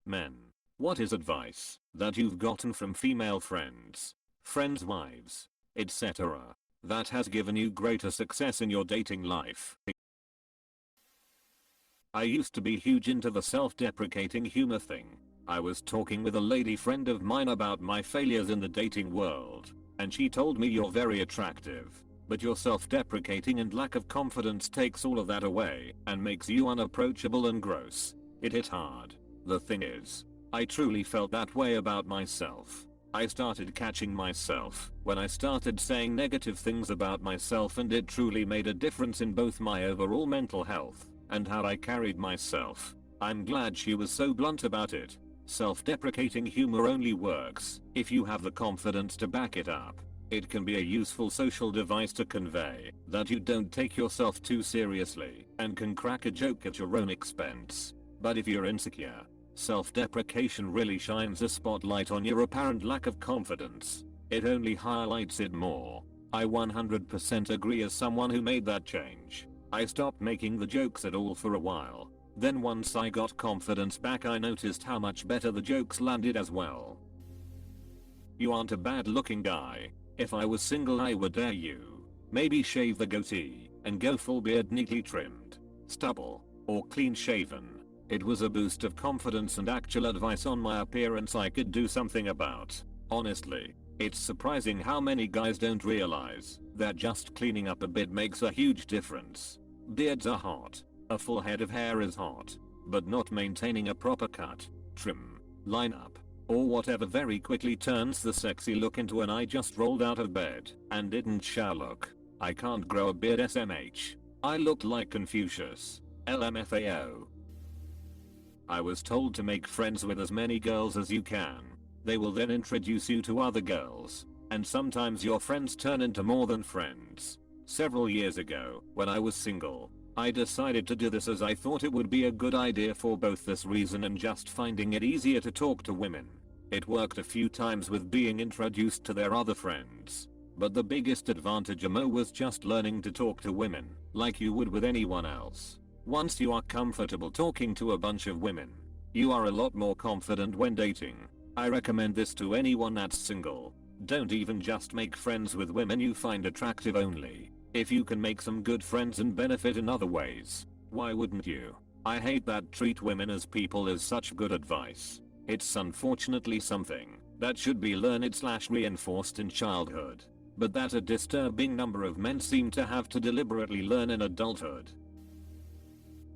Men. What is advice that you've gotten from female friends, friends' wives, etc., that has given you greater success in your dating life? I used to be huge into the self-deprecating humor thing. I was talking with a lady friend of mine about my failures in the dating world, and she told me you're very attractive, but your self-deprecating and lack of confidence takes all of that away and makes you unapproachable and gross. It hit hard. The thing is, I truly felt that way about myself. I started catching myself when I started saying negative things about myself, and it truly made a difference in both my overall mental health and how I carried myself. I'm glad she was so blunt about it. Self-deprecating humor only works if you have the confidence to back it up. It can be a useful social device to convey that you don't take yourself too seriously and can crack a joke at your own expense. But if you're insecure, self-deprecation really shines a spotlight on your apparent lack of confidence. It only highlights it more. I 100% agree. As someone who made that change, I stopped making the jokes at all for a while. Then once I got confidence back, I noticed how much better the jokes landed as well. You aren't a bad looking guy. If I was single, I would dare you. Maybe shave the goatee and go full beard, neatly trimmed, stubble, or clean shaven. It was a boost of confidence and actual advice on my appearance I could do something about. Honestly, it's surprising how many guys don't realize that just cleaning up a bit makes a huge difference. Beards are hot. A full head of hair is hot. But not maintaining a proper cut, trim, lineup, or whatever very quickly turns the sexy look into an I just rolled out of bed and didn't shower look. I can't grow a beard SMH. I look like Confucius. LMFAO. I was told to make friends with as many girls as you can. They will then introduce you to other girls, and sometimes your friends turn into more than friends. Several years ago, when I was single, I decided to do this as I thought it would be a good idea for both this reason and just finding it easier to talk to women. It worked a few times with being introduced to their other friends. But the biggest advantage was just learning to talk to women like you would with anyone else. Once you are comfortable talking to a bunch of women, you are a lot more confident when dating. I recommend this to anyone that's single. Don't even just make friends with women you find attractive only. If you can make some good friends and benefit in other ways, why wouldn't you? I hate that treat women as people is such good advice. It's unfortunately something that should be learned/reinforced in childhood, but that a disturbing number of men seem to have to deliberately learn in adulthood.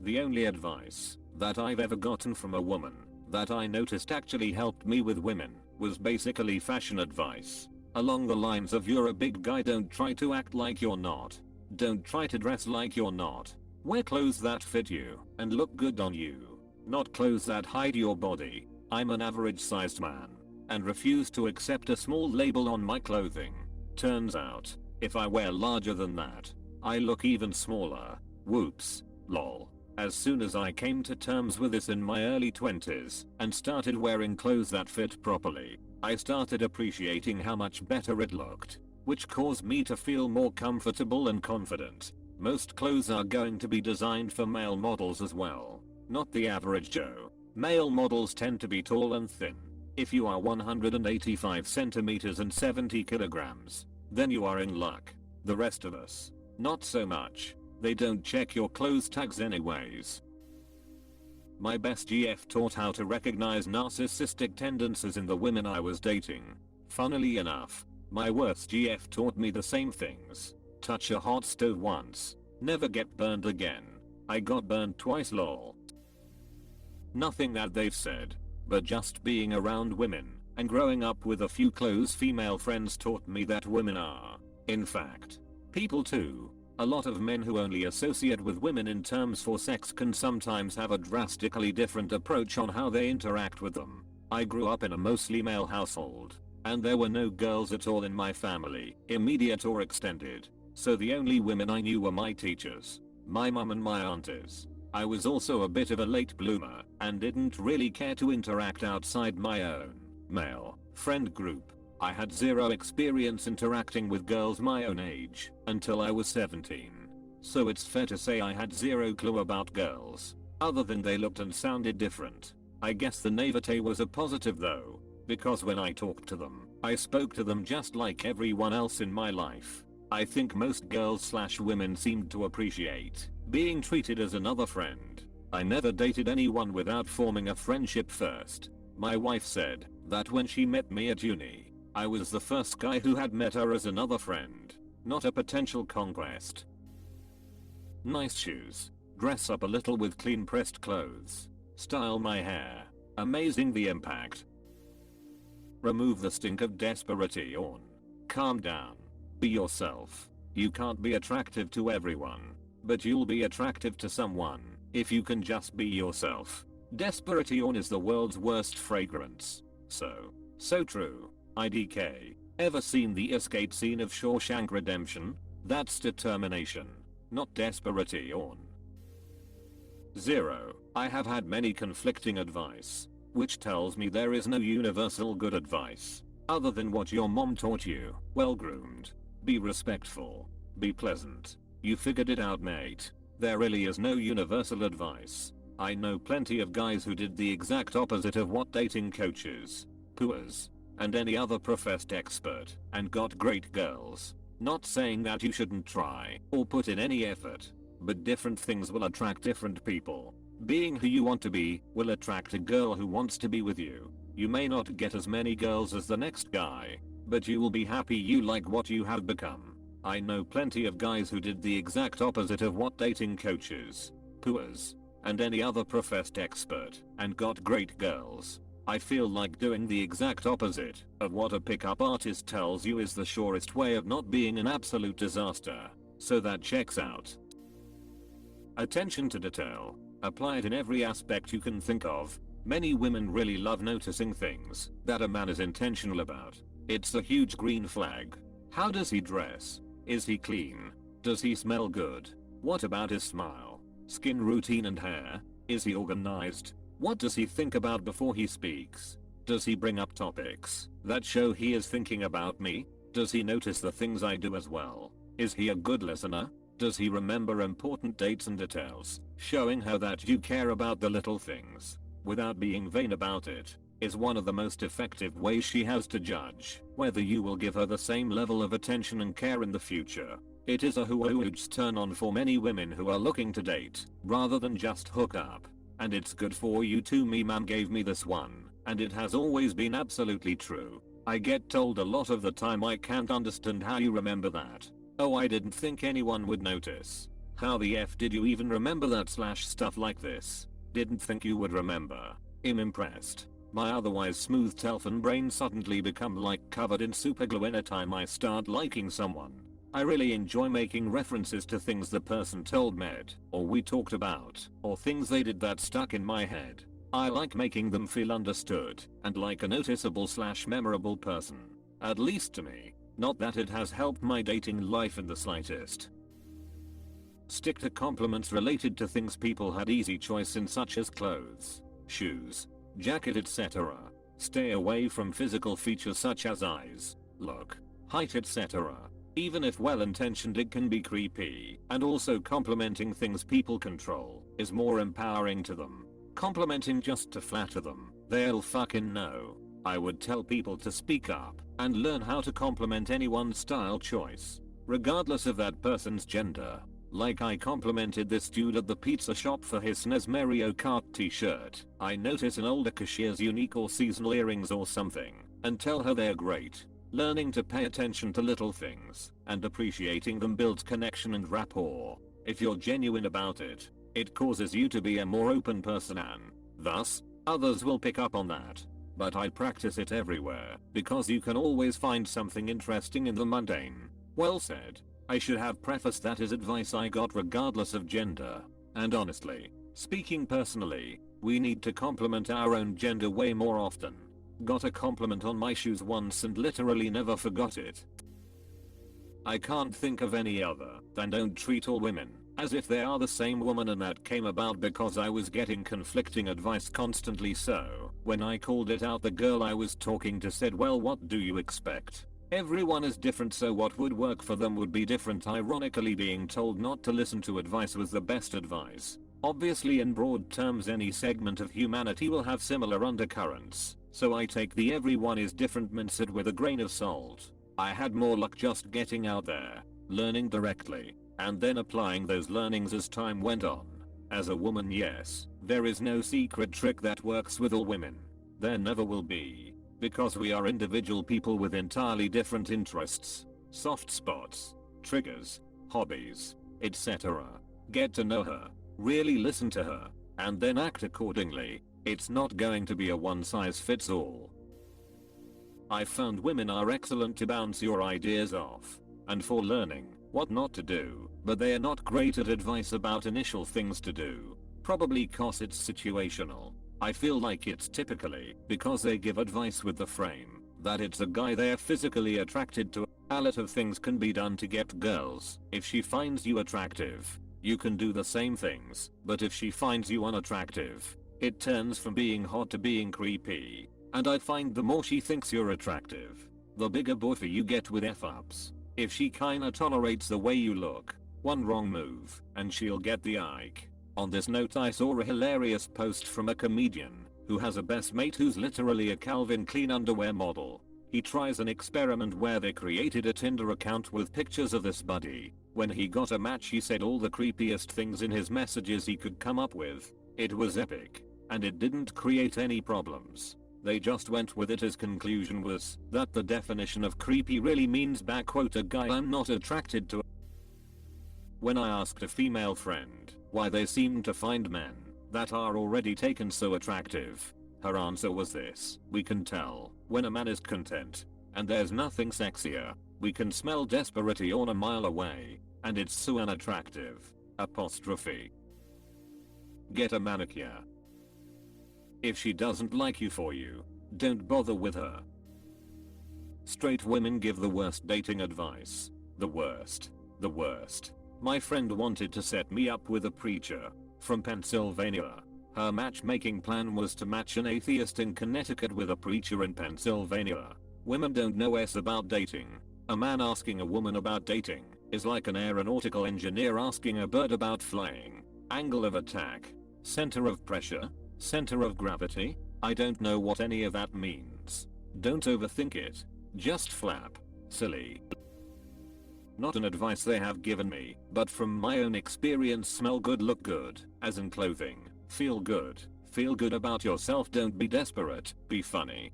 The only advice that I've ever gotten from a woman that I noticed actually helped me with women was basically fashion advice. Along the lines of, you're a big guy, don't try to act like you're not. Don't try to dress like you're not. Wear clothes that fit you and look good on you, not clothes that hide your body. I'm an average sized man and refuse to accept a small label on my clothing. Turns out, if I wear larger than that, I look even smaller. Whoops, lol. As soon as I came to terms with this in my early 20s and started wearing clothes that fit properly, I started appreciating how much better it looked, which caused me to feel more comfortable and confident. Most clothes are going to be designed for male models as well, not the average Joe. Male models tend to be tall and thin. If you are 185 centimeters and 70 kilograms, then you are in luck. The rest of us, not so much. They don't check your clothes tags anyways. My best GF taught how to recognize narcissistic tendencies in the women I was dating. Funnily enough, my worst GF taught me the same things. Touch a hot stove once, never get burned again. I got burned twice, lol. Nothing that they've said, but just being around women and growing up with a few close female friends taught me that women are, in fact, people too. A lot of men who only associate with women in terms for sex can sometimes have a drastically different approach on how they interact with them. I grew up in a mostly male household, and there were no girls at all in my family, immediate or extended, so the only women I knew were my teachers, my mum and my aunties. I was also a bit of a late bloomer and didn't really care to interact outside my own male friend group. I had zero experience interacting with girls my own age until I was 17. So it's fair to say I had zero clue about girls, other than they looked and sounded different. I guess the naivete was a positive though, because when I talked to them, I spoke to them just like everyone else in my life. I think most girls/women seemed to appreciate being treated as another friend. I never dated anyone without forming a friendship first. My wife said that when she met me at uni, I was the first guy who had met her as another friend, not a potential conquest. Nice shoes. Dress up a little with clean pressed clothes. Style my hair. Amazing the impact. Remove the stink of desperation. Calm down. Be yourself. You can't be attractive to everyone, but you'll be attractive to someone if you can just be yourself. Desperation is the world's worst fragrance. So true. IDK. Ever seen the escape scene of Shawshank Redemption? That's determination, not desperation. 0. I have had many conflicting advice, which tells me there is no universal good advice, other than what your mom taught you. Well groomed. Be respectful. Be pleasant. You figured it out, mate. There really is no universal advice. I know plenty of guys who did the exact opposite of what dating coaches, puas, and any other professed expert, and got great girls. Not saying that you shouldn't try or put in any effort, but different things will attract different people. Being who you want to be will attract a girl who wants to be with you. You may not get as many girls as the next guy, but you will be happy you like what you have become. I know plenty of guys who did the exact opposite of what dating coaches, puas, and any other professed expert, and got great girls. I feel like doing the exact opposite of what a pickup artist tells you is the surest way of not being an absolute disaster. So that checks out. Attention to detail. Apply it in every aspect you can think of. Many women really love noticing things that a man is intentional about. It's a huge green flag. How does he dress? Is he clean? Does he smell good? What about his smile, skin routine and hair? Is he organized? What does he think about before he speaks? Does he bring up topics that show he is thinking about me? Does he notice the things I do as well? Is he a good listener? Does he remember important dates and details, showing her that you care about the little things, without being vain about it, is one of the most effective ways she has to judge whether you will give her the same level of attention and care in the future. It is a huge turn on for many women who are looking to date, rather than just hook up. And it's good for you too. Me mom gave me this one, and it has always been absolutely true. I get told a lot of the time I can't understand how you remember that. Oh, I didn't think anyone would notice. How the F did you even remember that / stuff like this? Didn't think you would remember. I'm impressed. My otherwise smooth telephone brain suddenly become like covered in superglue anytime I start liking someone. I really enjoy making references to things the person told me, or we talked about, or things they did that stuck in my head. I like making them feel understood and like a noticeable / memorable person. At least to me. Not that it has helped my dating life in the slightest. Stick to compliments related to things people had easy choice in, such as clothes, shoes, jacket, etc. Stay away from physical features such as eyes, look, height, etc. Even if well intentioned, it can be creepy, and also complimenting things people control is more empowering to them. Complimenting just to flatter them, they'll fucking know. I would tell people to speak up and learn how to compliment anyone's style choice, regardless of that person's gender. Like I complimented this dude at the pizza shop for his SNES Mario Kart t-shirt. I notice an older cashier's unique or seasonal earrings or something, and tell her they're great. Learning to pay attention to little things and appreciating them builds connection and rapport. If you're genuine about it, it causes you to be a more open person, and thus, others will pick up on that. But I practice it everywhere, because you can always find something interesting in the mundane. Well said. I should have prefaced that as advice I got regardless of gender. And honestly, speaking personally, we need to compliment our own gender way more often. Got a compliment on my shoes once and literally never forgot it. I can't think of any other than don't treat all women as if they are the same woman, and that came about because I was getting conflicting advice constantly. So when I called it out, the girl I was talking to said, well, what do you expect? Everyone is different, so what would work for them would be different. Ironically, being told not to listen to advice was the best advice. Obviously in broad terms any segment of humanity will have similar undercurrents, so I take the everyone is different mindset with a grain of salt. I had more luck just getting out there, learning directly, and then applying those learnings as time went on. As a woman, yes, there is no secret trick that works with all women. There never will be, because we are individual people with entirely different interests, soft spots, triggers, hobbies, etc. Get to know her, really listen to her, and then act accordingly. It's not going to be a one size fits all. I found women are excellent to bounce your ideas off, and for learning what not to do, but they are not great at advice about initial things to do, probably cause it's situational. I feel like it's typically because they give advice with the frame that it's a guy they're physically attracted to. A lot of things can be done to get girls. If she finds you attractive, you can do the same things, but if she finds you unattractive, it turns from being hot to being creepy. And I find the more she thinks you're attractive, the bigger buffer you get with F-ups. If she kinda tolerates the way you look, one wrong move, and she'll get the ike. On this note, I saw a hilarious post from a comedian who has a best mate who's literally a Calvin Klein underwear model. He tries an experiment where they created a Tinder account with pictures of this buddy. When he got a match, he said all the creepiest things in his messages he could come up with. It was epic, and it didn't create any problems. They just went with it. His conclusion was that the definition of creepy really means a guy I'm not attracted to. When I asked a female friend why they seem to find men that are already taken so attractive, her answer was this: we can tell when a man is content, and there's nothing sexier. We can smell desperation on a mile away, and it's so unattractive. Apostrophe. Get a manicure. If she doesn't like you for you, don't bother with her. Straight women give the worst dating advice. The worst. The worst. My friend wanted to set me up with a preacher from Pennsylvania. Her matchmaking plan was to match an atheist in Connecticut with a preacher in Pennsylvania. Women don't know s about dating. A man asking a woman about dating is like an aeronautical engineer asking a bird about flying. Angle of attack, center of pressure, center of gravity. I don't know what any of that means. Don't overthink it. Just flap. Silly. Not an advice they have given me, but from my own experience: smell good, look good, as in clothing. Feel good about yourself, don't be desperate, be funny.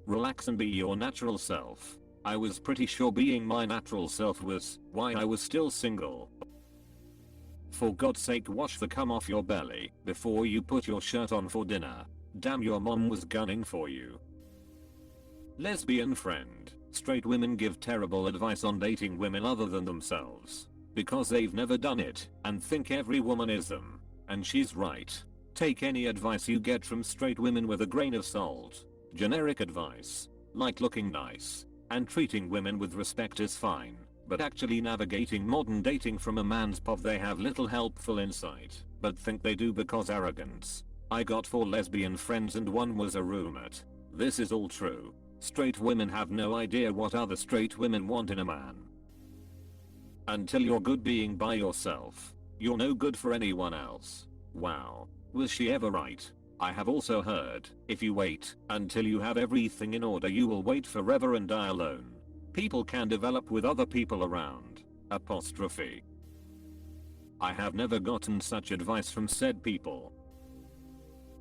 Relax and be your natural self. I was pretty sure being my natural self was why I was still single. For God's sake, wash the cum off your belly before you put your shirt on for dinner. Damn, your mom was gunning for you. Lesbian friend. Straight women give terrible advice on dating women other than themselves, because they've never done it and think every woman is them. And she's right. Take any advice you get from straight women with a grain of salt. Generic advice, like looking nice and treating women with respect, is fine, but actually navigating modern dating from a man's pov, they have little helpful insight, but think they do because arrogance. I got 4 lesbian friends and one was a roommate. This is all true. Straight women have no idea what other straight women want in a man. Until you're good being by yourself, you're no good for anyone else. Wow. Was she ever right? I have also heard, if you wait until you have everything in order, you will wait forever and die alone. People can develop with other people around. Apostrophe. I have never gotten such advice from said people.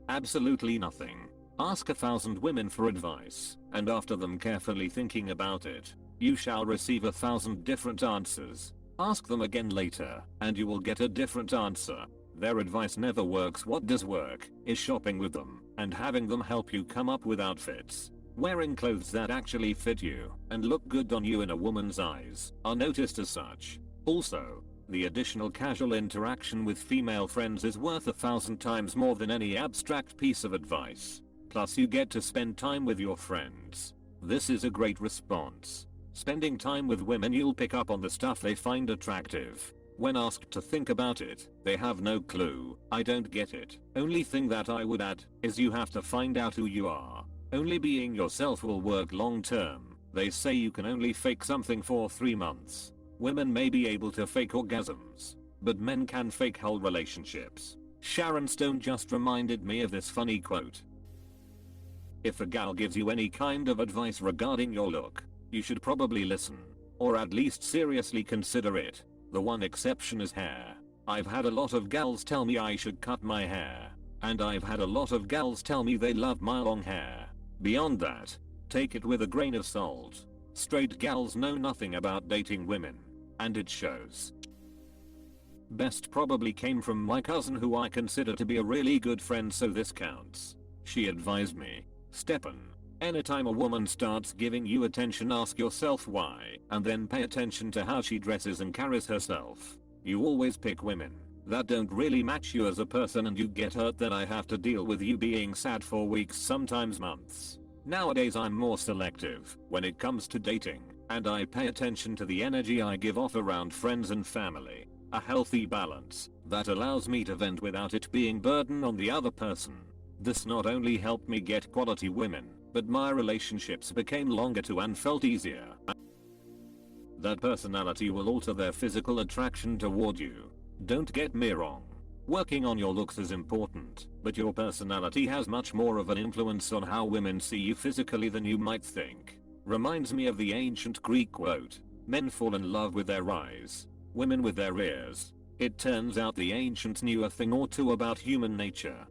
Absolutely nothing. Ask 1,000 women for advice, and after them carefully thinking about it, you shall receive 1,000 different answers. Ask them again later, and you will get a different answer. Their advice never works. What does work is shopping with them and having them help you come up with outfits. Wearing clothes that actually fit you and look good on you in a woman's eyes are noticed as such. Also, the additional casual interaction with female friends is worth 1,000 times more than any abstract piece of advice. Plus, you get to spend time with your friends. This is a great response. Spending time with women, you'll pick up on the stuff they find attractive. When asked to think about it, they have no clue. I don't get it. Only thing that I would add is you have to find out who you are. Only being yourself will work long term. They say you can only fake something for 3 months. Women may be able to fake orgasms, but men can fake whole relationships. Sharon Stone just reminded me of this funny quote. If a gal gives you any kind of advice regarding your look, you should probably listen. Or at least seriously consider it. The one exception is hair. I've had a lot of gals tell me I should cut my hair. And I've had a lot of gals tell me they love my long hair. Beyond that, take it with a grain of salt. Straight gals know nothing about dating women. And it shows. Best probably came from my cousin, who I consider to be a really good friend, so this counts. She advised me, Stepan, anytime a woman starts giving you attention, ask yourself why, and then pay attention to how she dresses and carries herself. You always pick women that don't really match you as a person, and you get hurt that I have to deal with you being sad for weeks, sometimes months. Nowadays I'm more selective when it comes to dating, and I pay attention to the energy I give off around friends and family. A healthy balance that allows me to vent without it being burden on the other person. This not only helped me get quality women, but my relationships became longer too and felt easier. That personality will alter their physical attraction toward you. Don't get me wrong. Working on your looks is important, but your personality has much more of an influence on how women see you physically than you might think. Reminds me of the ancient Greek quote, men fall in love with their eyes, women with their ears. It turns out the ancients knew a thing or two about human nature.